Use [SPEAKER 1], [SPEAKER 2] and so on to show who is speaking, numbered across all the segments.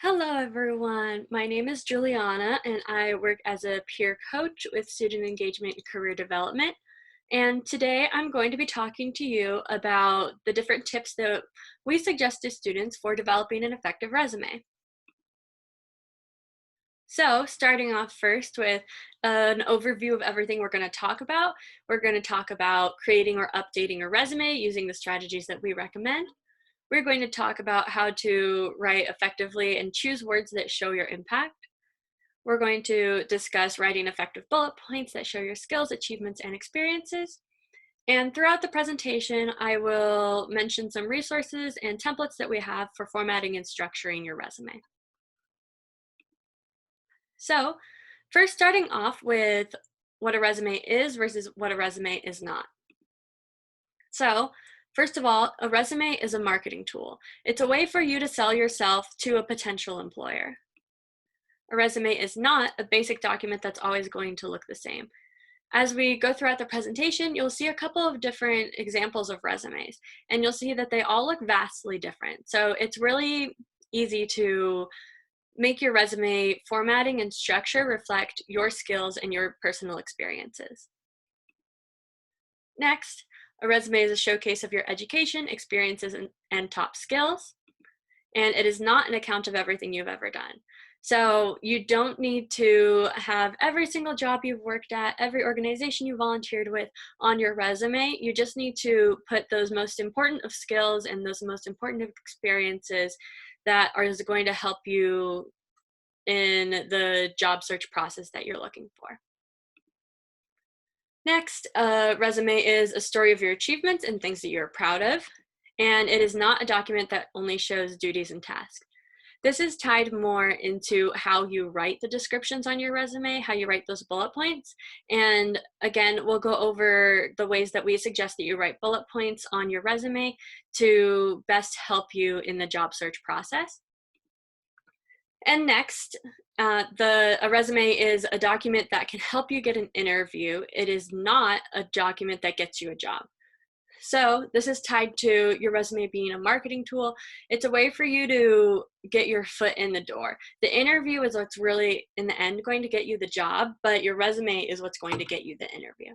[SPEAKER 1] Hello, everyone. My name is Juliana, and I work as a peer coach with student engagement and career development. And today I'm going to be talking to you about the different tips that we suggest to students for developing an effective resume. So, starting off first with an overview of everything we're going to talk about, we're going to talk about creating or updating a resume using the strategies that we recommend. We're going to talk about how to write effectively and choose words that show your impact. We're going to discuss writing effective bullet points that show your skills, achievements, and experiences. And throughout the presentation, I will mention some resources and templates that we have for formatting and structuring your resume. So, first starting off with what a resume is versus what a resume is not. So, first of all, a resume is a marketing tool. It's a way for you to sell yourself to a potential employer. A resume is not a basic document that's always going to look the same. As we go throughout the presentation, you'll see a couple of different examples of resumes, and you'll see that they all look vastly different. So it's really easy to make your resume formatting and structure reflect your skills and your personal experiences. Next, a resume is a showcase of your education, experiences, and top skills, and it is not an account of everything you've ever done. So you don't need to have every single job you've worked at, every organization you volunteered with on your resume. You just need to put those most important of skills and those most important of experiences that are going to help you in the job search process that you're looking for. Next, a resume is a story of your achievements and things that you're proud of, and it is not a document that only shows duties and tasks. This is tied more into how you write the descriptions on your resume, how you write those bullet points. And again, we'll go over the ways that we suggest that you write bullet points on your resume to best help you in the job search process. And next, a resume is a document that can help you get an interview. It is not a document that gets you a job. So this is tied to your resume being a marketing tool. It's a way for you to get your foot in the door. The interview is what's really, in the end, going to get you the job, but your resume is what's going to get you the interview.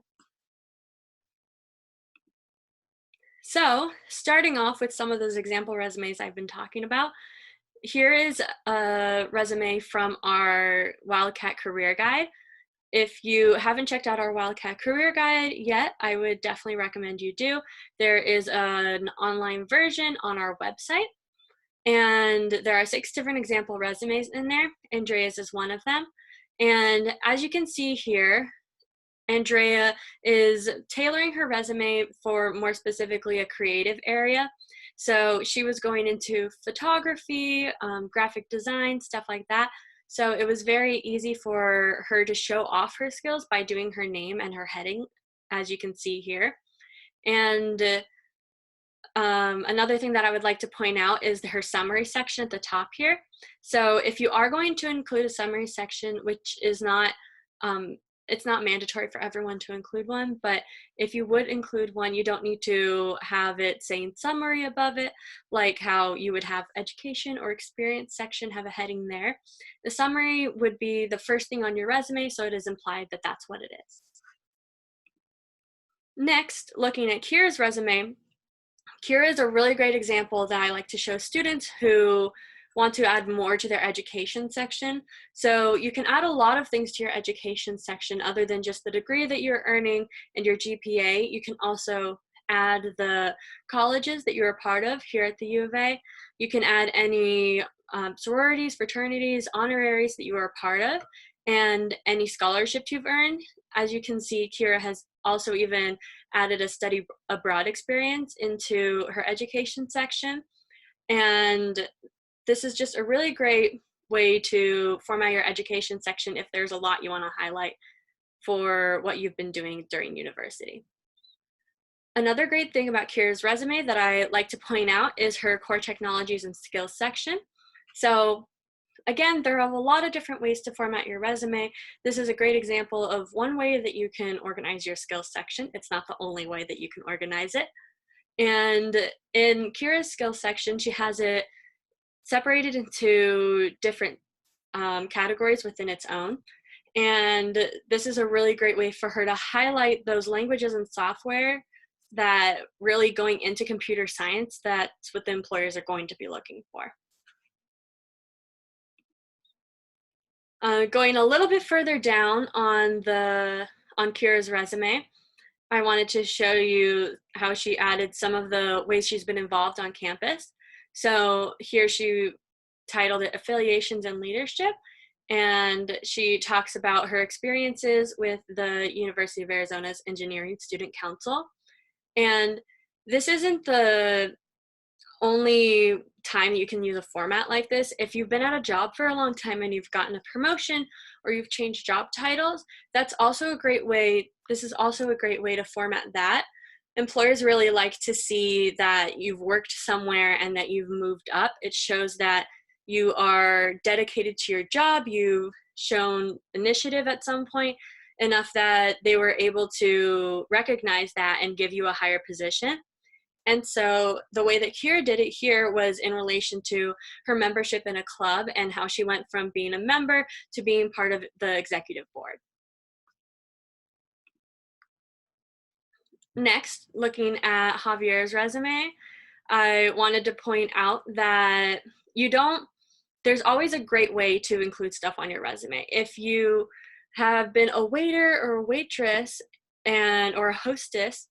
[SPEAKER 1] So starting off with some of those example resumes I've been talking about, here is a resume from our Wildcat Career Guide. If you haven't checked out our Wildcat Career Guide yet, I would definitely recommend you do. There is an online version on our website, and there are 6 different example resumes in there. Andrea's is one of them. And as you can see here, Andrea is tailoring her resume for more specifically a creative area. So she was going into photography, graphic design, stuff like that. So it was very easy for her to show off her skills by doing her name and her heading, as you can see here. And another thing that I would like to point out is her summary section at the top here. So if you are going to include a summary section, which is not, it's not mandatory for everyone to include one, but if you would include one, you don't need to have it saying summary above it, like how you would have education or experience section have a heading there. The summary would be the first thing on your resume, so it is implied that that's what it is. Next, looking at Kira's resume, Kira is a really great example that I like to show students who want to add more to their education section. So you can add a lot of things to your education section other than just the degree that you're earning and your GPA. You can also add the colleges that you're a part of here at the U of A. You can add any sororities, fraternities, honoraries that you are a part of, and any scholarships you've earned. As you can see, Kira has also even added a study abroad experience into her education section. And this is just a really great way to format your education section if there's a lot you want to highlight for what you've been doing during university. Another great thing about Kira's resume that I like to point out is her core technologies and skills section. So again, there are a lot of different ways to format your resume. This is a great example of one way that you can organize your skills section. It's not the only way that you can organize it. And in Kira's skills section, she has it separated into different categories within its own. And this is a really great way for her to highlight those languages and software that really going into computer science, that's what the employers are going to be looking for. Going a little bit further down on Kira's resume, I wanted to show you how she added some of the ways she's been involved on campus. So here she titled it Affiliations and Leadership, and she talks about her experiences with the University of Arizona's Engineering Student Council. And this isn't the only time you can use a format like this. If you've been at a job for a long time and you've gotten a promotion or you've changed job titles, that's also a great way. This is also a great way to format that. Employers really like to see that you've worked somewhere and that you've moved up. It shows that you are dedicated to your job, you've shown initiative at some point enough that they were able to recognize that and give you a higher position. And so the way that Kira did it here was in relation to her membership in a club and how she went from being a member to being part of the executive board. Next, looking at Javier's resume, I wanted to point out that there's always a great way to include stuff on your resume. If you have been a waiter or a waitress or a hostess,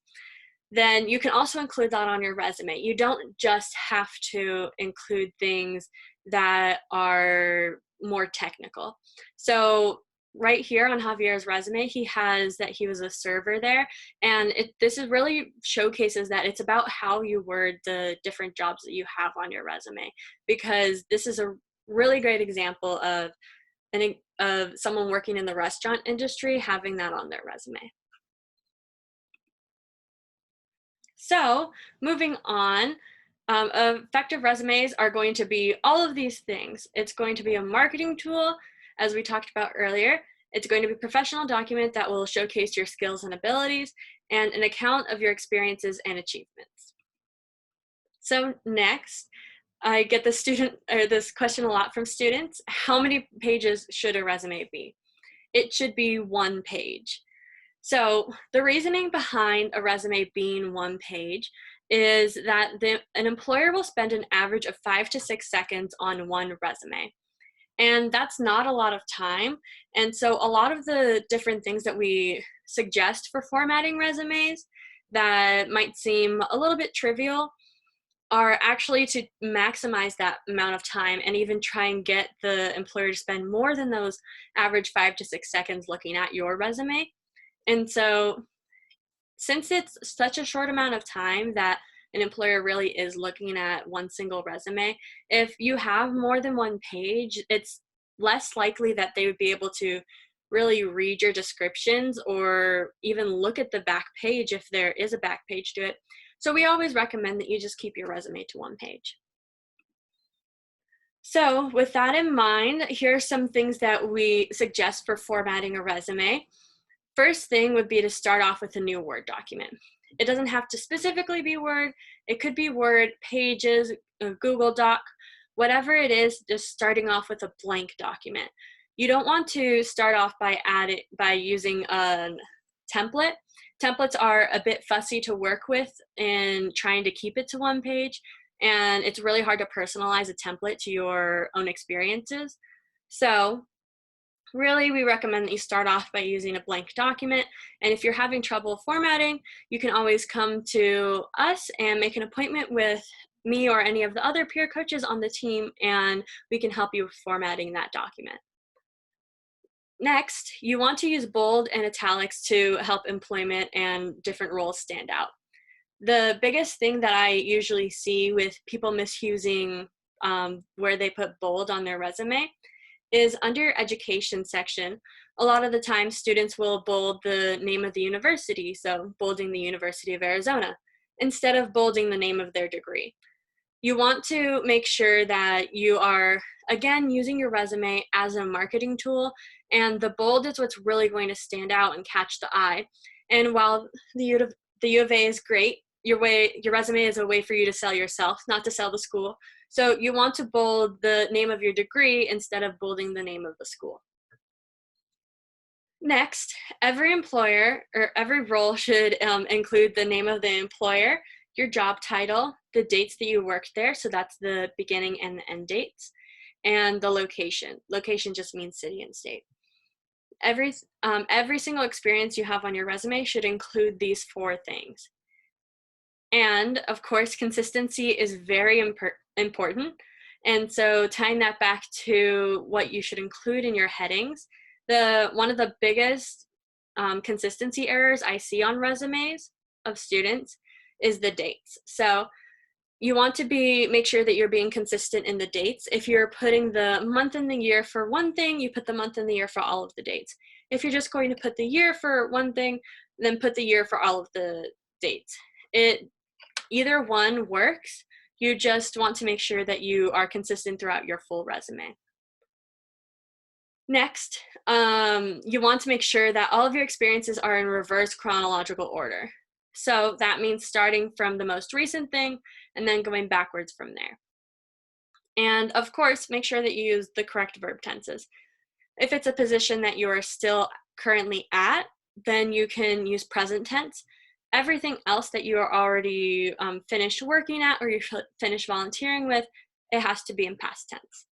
[SPEAKER 1] then you can also include that on your resume. You don't just have to include things that are more technical. So right here on Javier's resume, he has that he was a server there, and this is really showcases that it's about how you word the different jobs that you have on your resume, because this is a really great example of someone working in the restaurant industry having that on their resume. So moving on, effective resumes are going to be all of these things. It's going to be a marketing tool, as we talked about earlier. It's going to be a professional document that will showcase your skills and abilities, and an account of your experiences and achievements. So next, I get this question a lot from students. How many pages should a resume be? It should be 1 page. So the reasoning behind a resume being 1 page is that an employer will spend an average of 5 to 6 seconds on one resume. And that's not a lot of time. And so a lot of the different things that we suggest for formatting resumes that might seem a little bit trivial are actually to maximize that amount of time and even try and get the employer to spend more than those average 5 to 6 seconds looking at your resume. And so since it's such a short amount of time that an employer really is looking at one single resume, if you have more than 1 page, it's less likely that they would be able to really read your descriptions or even look at the back page if there is a back page to it. So we always recommend that you just keep your resume to 1 page. So with that in mind, here are some things that we suggest for formatting a resume. First thing would be to start off with a new Word document. It doesn't have to specifically be Word. It could be Word, Pages, a Google Doc, whatever it is, just starting off with a blank document. You don't want to start off by using a template. Templates are a bit fussy to work with in trying to keep it to 1 page, and it's really hard to personalize a template to your own experiences. So really, we recommend that you start off by using a blank document, and if you're having trouble formatting, you can always come to us and make an appointment with me or any of the other peer coaches on the team, and we can help you with formatting that document. Next, you want to use bold and italics to help employment and different roles stand out. The biggest thing that I usually see with people misusing where they put bold on their resume is under your education section. A lot of the time, students will bold the name of the university, so bolding the University of Arizona, instead of bolding the name of their degree. You want to make sure that you are, again, using your resume as a marketing tool, and the bold is what's really going to stand out and catch the eye. And while the U of A is great, your resume is a way for you to sell yourself, not to sell the school. So you want to bold the name of your degree instead of bolding the name of the school. Next, every employer or every role should include the name of the employer, your job title, the dates that you worked there, so that's the beginning and the end dates, and the location. Location just means city and state. Every single experience you have on your resume should include these 4 things. And of course, consistency is very important. And so tying that back to what you should include in your headings, one of the biggest consistency errors I see on resumes of students is the dates. So you want to make sure that you're being consistent in the dates. If you're putting the month and the year for one thing, you put the month and the year for all of the dates. If you're just going to put the year for one thing, then put the year for all of the dates. Either one works. You just want to make sure that you are consistent throughout your full resume. Next, you want to make sure that all of your experiences are in reverse chronological order. So that means starting from the most recent thing and then going backwards from there. And of course, make sure that you use the correct verb tenses. If it's a position that you are still currently at, then you can use present tense. Everything else that you are already finished working at or you finished volunteering with, it has to be in past tense.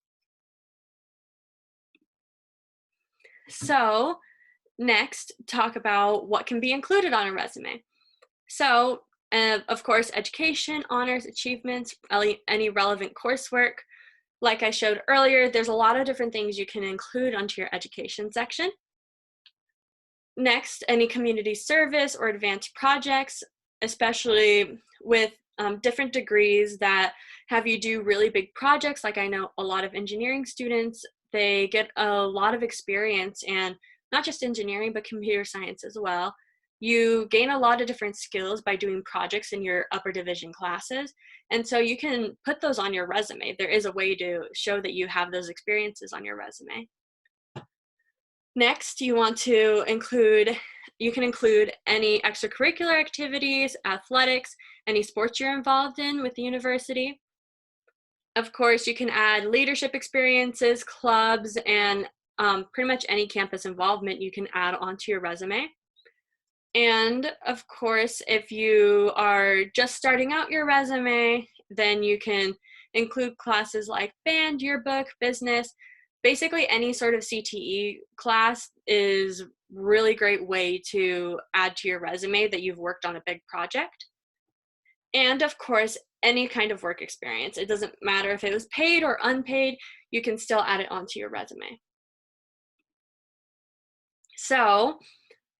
[SPEAKER 1] So next, talk about what can be included on a resume. So of course, education, honors, achievements, any relevant coursework. Like I showed earlier, there's a lot of different things you can include onto your education section. Next, any community service or advanced projects, especially with different degrees that have you do really big projects. Like I know a lot of engineering students, they get a lot of experience, and not just engineering, but computer science as well. You gain a lot of different skills by doing projects in your upper division classes. And so you can put those on your resume. There is a way to show that you have those experiences on your resume. Next, you can include any extracurricular activities, athletics, any sports you're involved in with the university. Of course, you can add leadership experiences, clubs, and pretty much any campus involvement you can add onto your resume. And of course, if you are just starting out your resume, then you can include classes like band, yearbook, business. Basically, any sort of CTE class is a really great way to add to your resume that you've worked on a big project. And of course, any kind of work experience. It doesn't matter if it was paid or unpaid, you can still add it onto your resume. So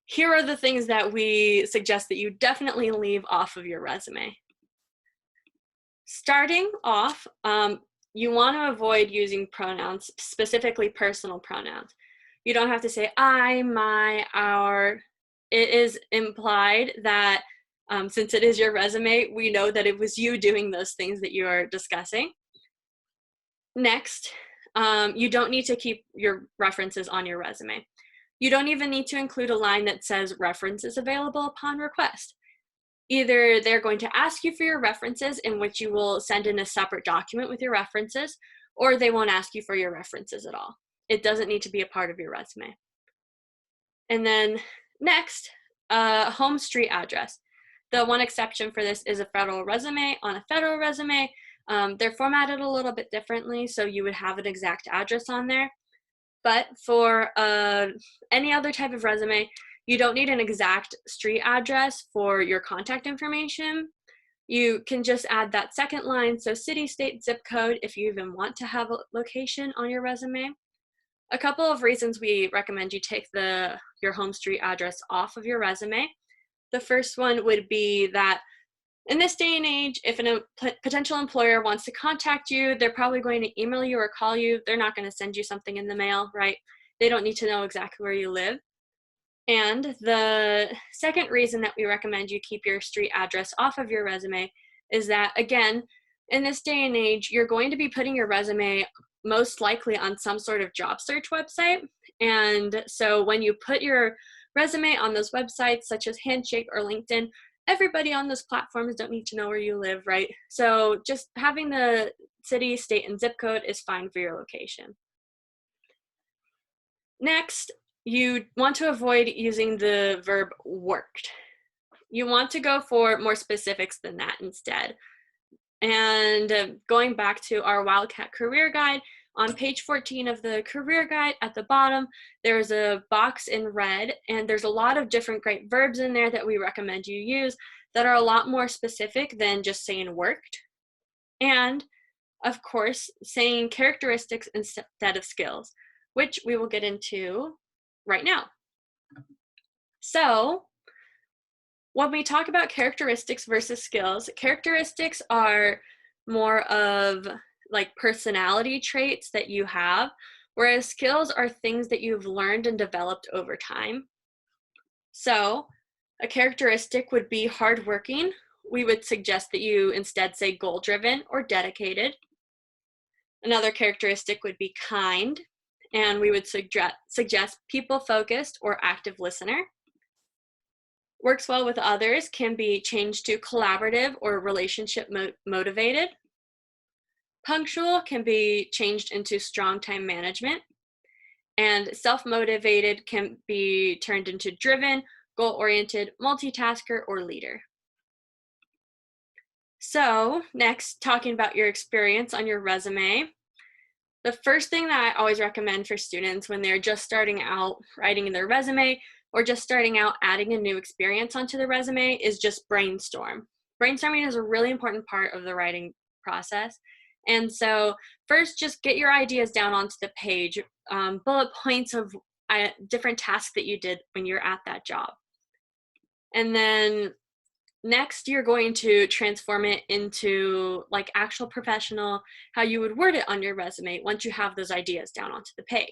[SPEAKER 1] here are the things that we suggest that you definitely leave off of your resume. Starting off, you want to avoid using pronouns, specifically personal pronouns. You don't have to say I, my, our. It is implied that since it is your resume, we know that it was you doing those things that you are discussing. Next, you don't need to keep your references on your resume. You don't even need to include a line that says references available upon request. Either they're going to ask you for your references, in which you will send in a separate document with your references, or they won't ask you for your references at all. It doesn't need to be a part of your resume. And then next, home street address. The one exception for this is a federal resume. On a federal resume, they're formatted a little bit differently, so you would have an exact address on there. But for any other type of resume, you don't need an exact street address for your contact information. You can just add that second line, so city, state, zip code, if you even want to have a location on your resume. A couple of reasons we recommend you take your home street address off of your resume. The first one would be that in this day and age, if a potential employer wants to contact you, they're probably going to email you or call you. They're not going to send you something in the mail, right? They don't need to know exactly where you live. And the second reason that we recommend you keep your street address off of your resume is that, again, in this day and age, you're going to be putting your resume most likely on some sort of job search website. And so when you put your resume on those websites such as Handshake or LinkedIn, everybody on those platforms don't need to know where you live, right? So just having the city, state, and zip code is fine for your location. Next, you want to avoid using the verb worked. You want to go for more specifics than that instead. And going back to our Wildcat career guide, on page 14 of the career guide at the bottom, there's a box in red, and there's a lot of different great verbs in there that we recommend you use that are a lot more specific than just saying worked. And of course, saying characteristics instead of skills, which we will get into right now. So when we talk about characteristics versus skills, characteristics are more of like personality traits that you have, whereas skills are things that you've learned and developed over time. So a characteristic would be hardworking. We would suggest that you instead say goal-driven or dedicated. Another characteristic would be kind, and we would suggest people-focused or active listener. Works well with others can be changed to collaborative or relationship motivated. Punctual can be changed into strong time management. And self-motivated can be turned into driven, goal-oriented, multitasker, or leader. So next, talking about your experience on your resume. The first thing that I always recommend for students when they're just starting out writing their resume or just starting out adding a new experience onto the resume is just brainstorm. Brainstorming is a really important part of the writing process. And so first, just get your ideas down onto the page, bullet points of different tasks that you did when you're at that job. And then next, you're going to transform it into like actual professional, how you would word it on your resume once you have those ideas down onto the page.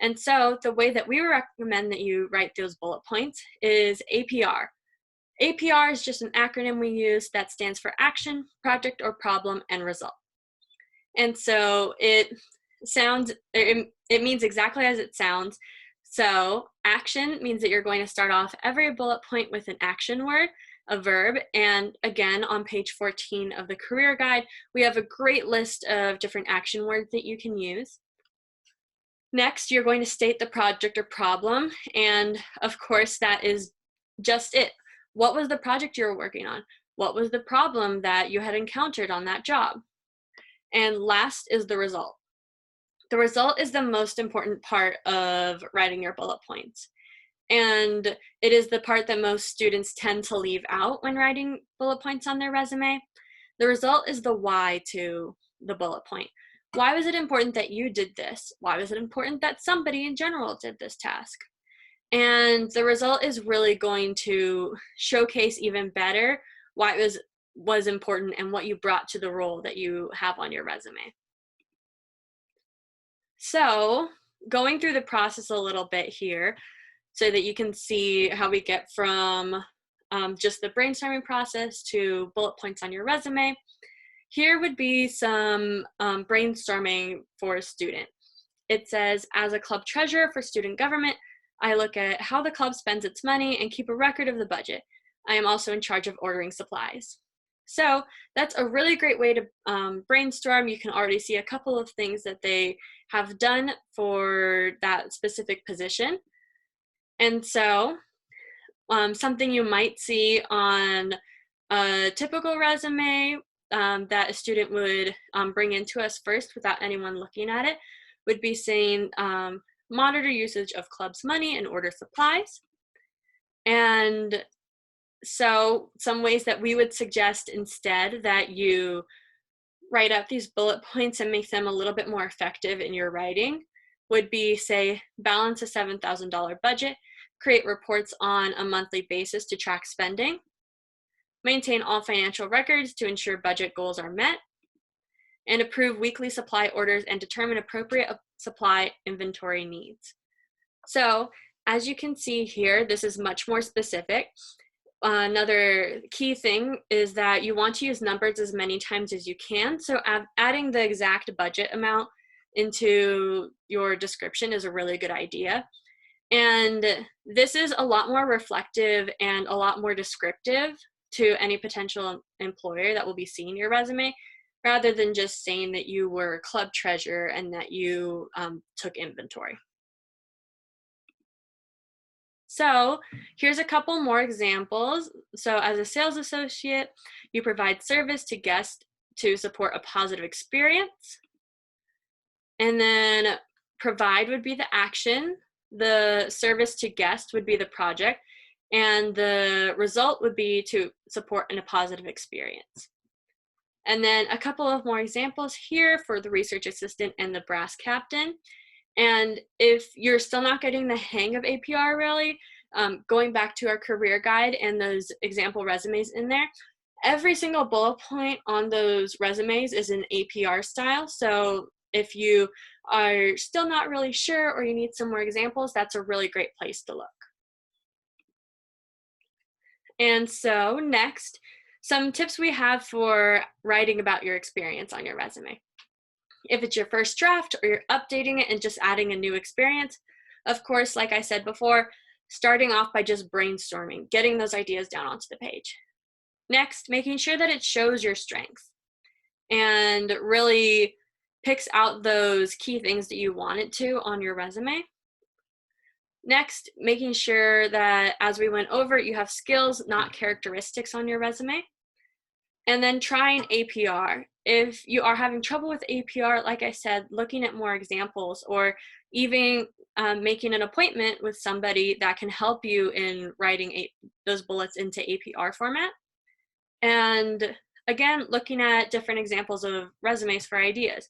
[SPEAKER 1] And so the way that we recommend that you write those bullet points is APR. APR is just an acronym we use that stands for action, project or problem, and result. And so it means exactly as it sounds. So action means that you're going to start off every bullet point with an action word, a verb, and again, on page 14 of the career guide, we have a great list of different action words that you can use. Next, you're going to state the project or problem, and of course, that is just it. What was the project you were working on? What was the problem that you had encountered on that job? And last is the result. The result is the most important part of writing your bullet points. And it is the part that most students tend to leave out when writing bullet points on their resume. The result is the why to the bullet point. Why was it important that you did this? Why was it important that somebody in general did this task? And the result is really going to showcase even better why it was important and what you brought to the role that you have on your resume. So going through the process a little bit here so that you can see how we get from just the brainstorming process to bullet points on your resume. Here would be some brainstorming for a student. It says, as a club treasurer for student government, I look at how the club spends its money and keep a record of the budget. I am also in charge of ordering supplies. So that's a really great way to brainstorm. You can already see a couple of things that they have done for that specific position. And so something you might see on a typical resume that a student would bring into us first without anyone looking at it would be saying, monitor usage of club's money and order supplies. And so some ways that we would suggest instead that you write up these bullet points and make them a little bit more effective in your writing would be, say, balance a $7,000 budget, create reports on a monthly basis to track spending, maintain all financial records to ensure budget goals are met, and approve weekly supply orders and determine appropriate supply inventory needs. So as you can see here, this is much more specific. Another key thing is that you want to use numbers as many times as you can. So adding the exact budget amount into your description is a really good idea. And this is a lot more reflective and a lot more descriptive to any potential employer that will be seeing your resume rather than just saying that you were club treasurer and that you took inventory. So here's a couple more examples. So as a sales associate, you provide service to guests to support a positive experience. And then provide would be the action, the service to guest would be the project, and the result would be to support a positive experience. And then a couple of more examples here for the research assistant and the brass captain. And if you're still not getting the hang of APR really, going back to our career guide and those example resumes in there, every single bullet point on those resumes is in APR style. So if you are still not really sure or you need some more examples, that's a really great place to look. And so next, some tips we have for writing about your experience on your resume. If it's your first draft or you're updating it and just adding a new experience, of course, like I said before, starting off by just brainstorming, getting those ideas down onto the page. Next, making sure that it shows your strengths and really picks out those key things that you want it to on your resume. Next, making sure that, as we went over, you have skills, not characteristics on your resume. And then trying APR. If you are having trouble with APR, like I said, looking at more examples or even making an appointment with somebody that can help you in writing those bullets into APR format. And again, looking at different examples of resumes for ideas.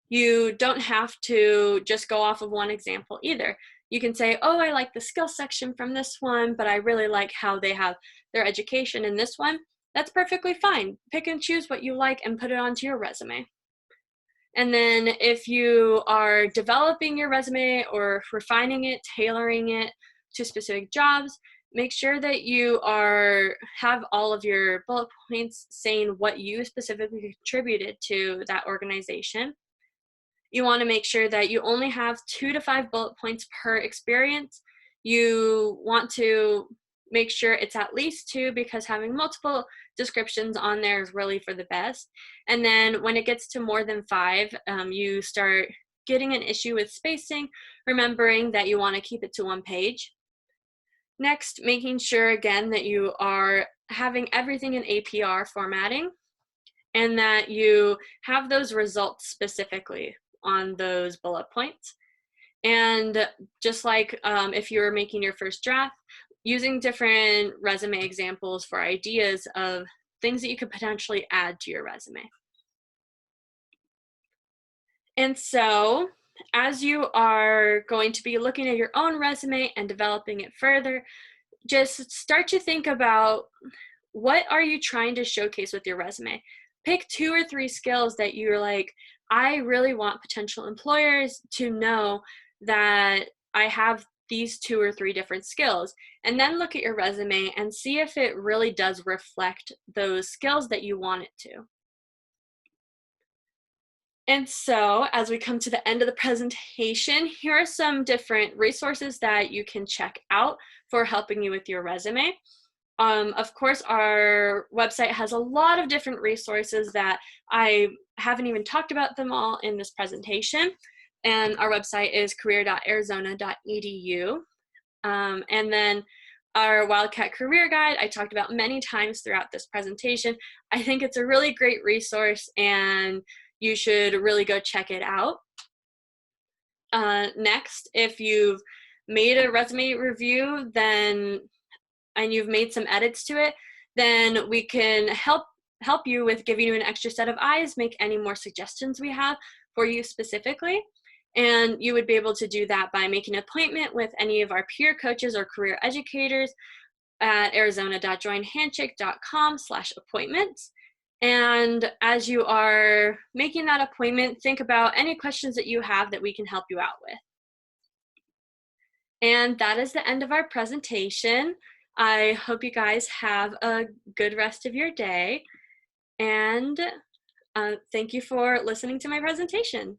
[SPEAKER 1] You don't have to just go off of one example either. You can say, oh, I like the skill section from this one, but I really like how they have their education in this one. That's perfectly fine. Pick and choose what you like and put it onto your resume. And then if you are developing your resume or refining it, tailoring it to specific jobs, make sure that you have all of your bullet points saying what you specifically contributed to that organization. You want to make sure that you only have 2 to 5 bullet points per experience. You want to make sure it's at least 2 because having multiple descriptions on there is really for the best. And then when it gets to more than 5, you start getting an issue with spacing, remembering that you want to keep it to 1 page. Next, making sure again that you are having everything in APR formatting and that you have those results specifically on those bullet points. And just like if you're making your first draft, using different resume examples for ideas of things that you could potentially add to your resume. And so as you are going to be looking at your own resume and developing it further, just start to think about what are you trying to showcase with your resume. Pick 2 or 3 skills that you're like, I really want potential employers to know that I have these 2 or 3 different skills. And then look at your resume and see if it really does reflect those skills that you want it to. And so as we come to the end of the presentation, here are some different resources that you can check out for helping you with your resume. Of course, our website has a lot of different resources that I haven't even talked about them all in this presentation. And our website is career.arizona.edu. And then our Wildcat Career Guide, I talked about many times throughout this presentation. I think it's a really great resource and you should really go check it out. Next, if you've made a resume review and you've made some edits to it, then we can help you with giving you an extra set of eyes, make any more suggestions we have for you specifically. And you would be able to do that by making an appointment with any of our peer coaches or career educators at arizona.joinhandshake.com/appointments. And as you are making that appointment, think about any questions that you have that we can help you out with. And that is the end of our presentation. I hope you guys have a good rest of your day. And thank you for listening to my presentation.